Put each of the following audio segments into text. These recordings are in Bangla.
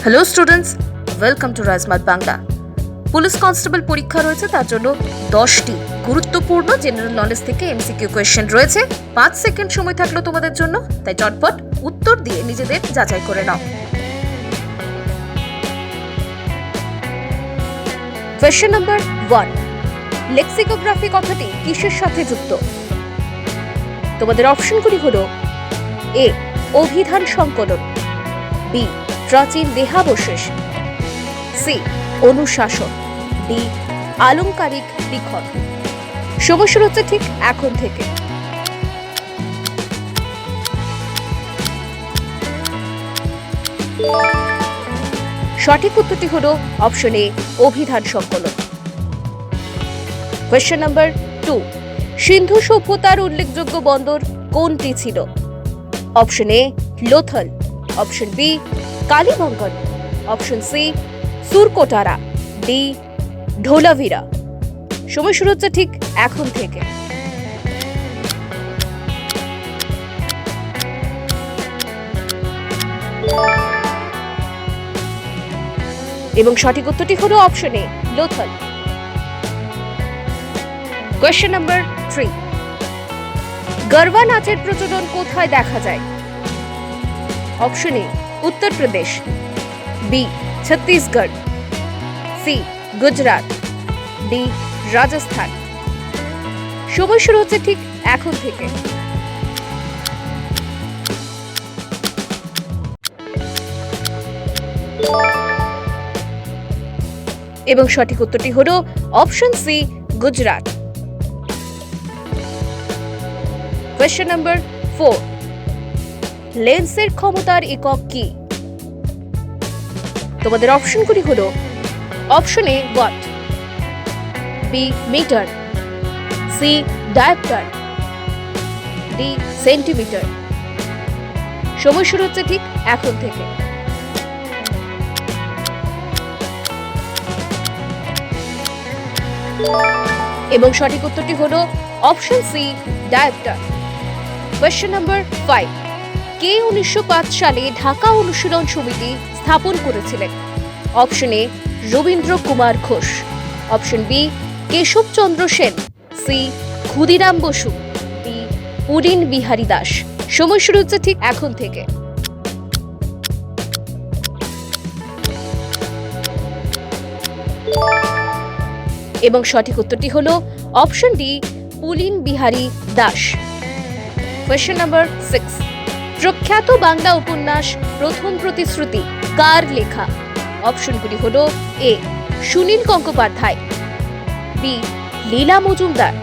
হ্যালো স্টুডেন্টস, ওয়েলকাম টু রাজমাত বাংলা। পুলিশ কনস্টেবল পরীক্ষা রয়েছে, তার জন্য 10টি গুরুত্বপূর্ণ জেনারেল নলেজ থেকে এমসিকিউ কোয়েশ্চেন রয়েছে। 5 সেকেন্ড সময় থাকলো তোমাদের জন্য, তাই চটপট উত্তর দিয়ে নিজেদের যাচাই করে নাও। কোয়েশ্চেন নাম্বার 1, লেক্সিকোগ্রাফি কথাটি কিসের সাথে যুক্ত? তোমাদের অপশনগুলি হলো: এ অভিধান সংকলন, বি প্রাচীন দেহাবশেষ, সি অনুশাসন, ডি আলংকারিক লিখন। সময় শুরু হচ্ছে ঠিক এখন থেকে। সঠিক উত্তরটি হলো অপশন এ অভিধান সংকলন। কোয়েশ্চেন নাম্বার 2, সিন্ধু সভ্যতার উল্লেখযোগ্য বন্দর কোনটি ছিল? Option A Lothal, option B Kalibangan, option C Surkotada, D Dholavira. সময় শুরু হচ্ছে ঠিক এখন থেকে। এবং সঠিক উত্তরটি হলো option A Lothal. Question number 3, garba নাচের প্রচলন কোথায় দেখা যায়? Option A Uttar Pradesh, B Chhattisgarh, C Gujarat, D Rajasthan. সময় শুরু হচ্ছে ঠিক এখন থেকে। এবং সঠিক উত্তরটি হলো option C Gujarat. Question number 4, লেন্সের ক্ষমতার একক কি? তোমাদের অপশনগুলি হলো: option A watt, B metre, C dioptre, D centimetre. সময় শুরু হচ্ছে ঠিক এখন থেকে। এবং সঠিক উত্তরটি হলো option C diopter. Question number 5, কে 1905 সালে ঢাকা অনুশীলন সমিতি স্থাপন করেছিলেন? Option A Rabindra Kumar Ghosh, option B Keshab Chandra Sen, C Khudiram Bose, D Pulin Bihari Das. সময় শুরু হচ্ছে ঠিক এখন থেকে। এবং সঠিক উত্তরটি হলো option D Pulin Bihari Das. Question number 6, প্রখ্যাত বাংলা উপন্যাস প্রথম প্রতিশ্রুতি কার লেখা? অপশনগুলি হলো: এ সুনীল গঙ্গোপাধ্যায়, বি লীলা মজুমদার,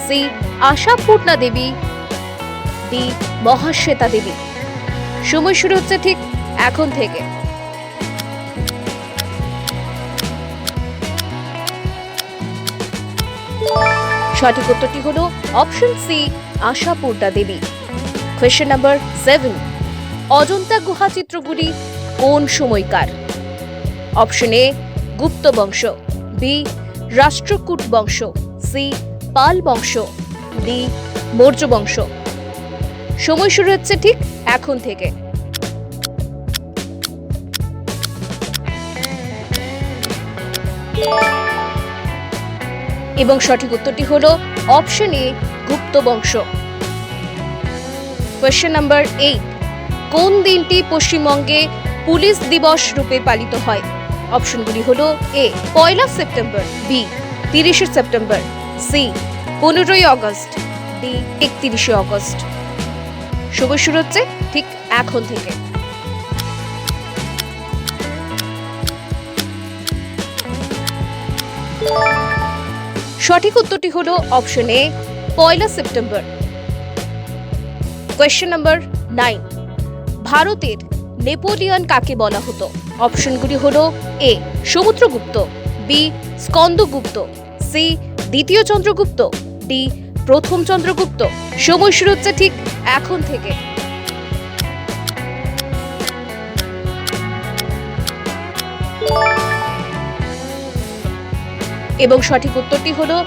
সি আশাপূর্ণা দেবী, ডি মহাশ্বেতা দেবী। সময় শুরু হচ্ছে ঠিক এখন থেকে। সঠিক উত্তরটি হলো অপশন সি আশাপূর্ণা দেবী। কোয়েশ্চেন নাম্বার 7, অজন্তা গুহা চিত্রগুলি কোন সময়কার? অপশন এ গুপ্ত বংশ, বি রাষ্ট্রকূট বংশ, সি পাল বংশ, ডি মৌর্য বংশ। সময় শুরু হচ্ছে ঠিক এখন থেকে। এবং সঠিক উত্তরটি হলো অপশন এ গুপ্ত বংশ। কোয়েশ্চেন নাম্বার 8, কোন দিনটি পশ্চিমবঙ্গে পুলিশ দিবস রূপে পালিত হয়? অপশনগুলি হলো: A 1 September, B 30 September, C 15 August, D 31 August. সময় শুরু হচ্ছে ঠিক এখন থেকে। সঠিক উত্তরটি হলো option A 1 September. Question number 9, ভারতের নেপোলিয়ন কাকে বলা হতো? অপশনগুলি হলো: A Samudragupta, B Skandagupta, C দ্বিতীয় চন্দ্রগুপ্ত, ডি প্রথম চন্দ্রগুপ্ত। সময় শুরু হচ্ছে ঠিক এখন থেকে। এবং সঠিক উত্তরটি হলো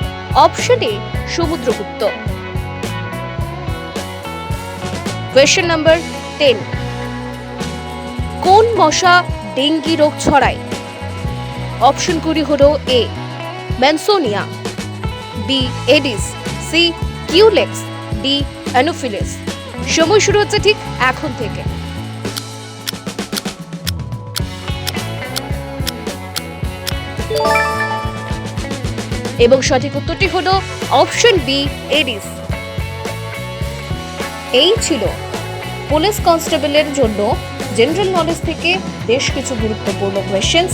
option A Samudragupta. Question number 10, কোন মশা ডেঙ্গি রোগ ছড়ায়? অপশনগুলি হলো A mansonia, B aedes, C culex, D anopheles. সময় শুরু হচ্ছে ঠিক এখন থেকে। এবং সঠিক উত্তরটি হলো অপশন বি এডিস। এই ছিল পুলিশ কনস্টেবলের জন্য জেনারেল নলেজ থেকে বেশ কিছু গুরুত্বপূর্ণ কোয়েশ্চেন্স।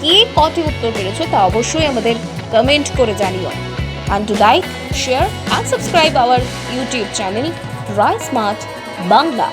কে কটি উত্তর পেরেছো তা অবশ্যই আমাদের কমেন্ট করে জানিও। And to like, share and subscribe our YouTube channel Try Smart Bangla.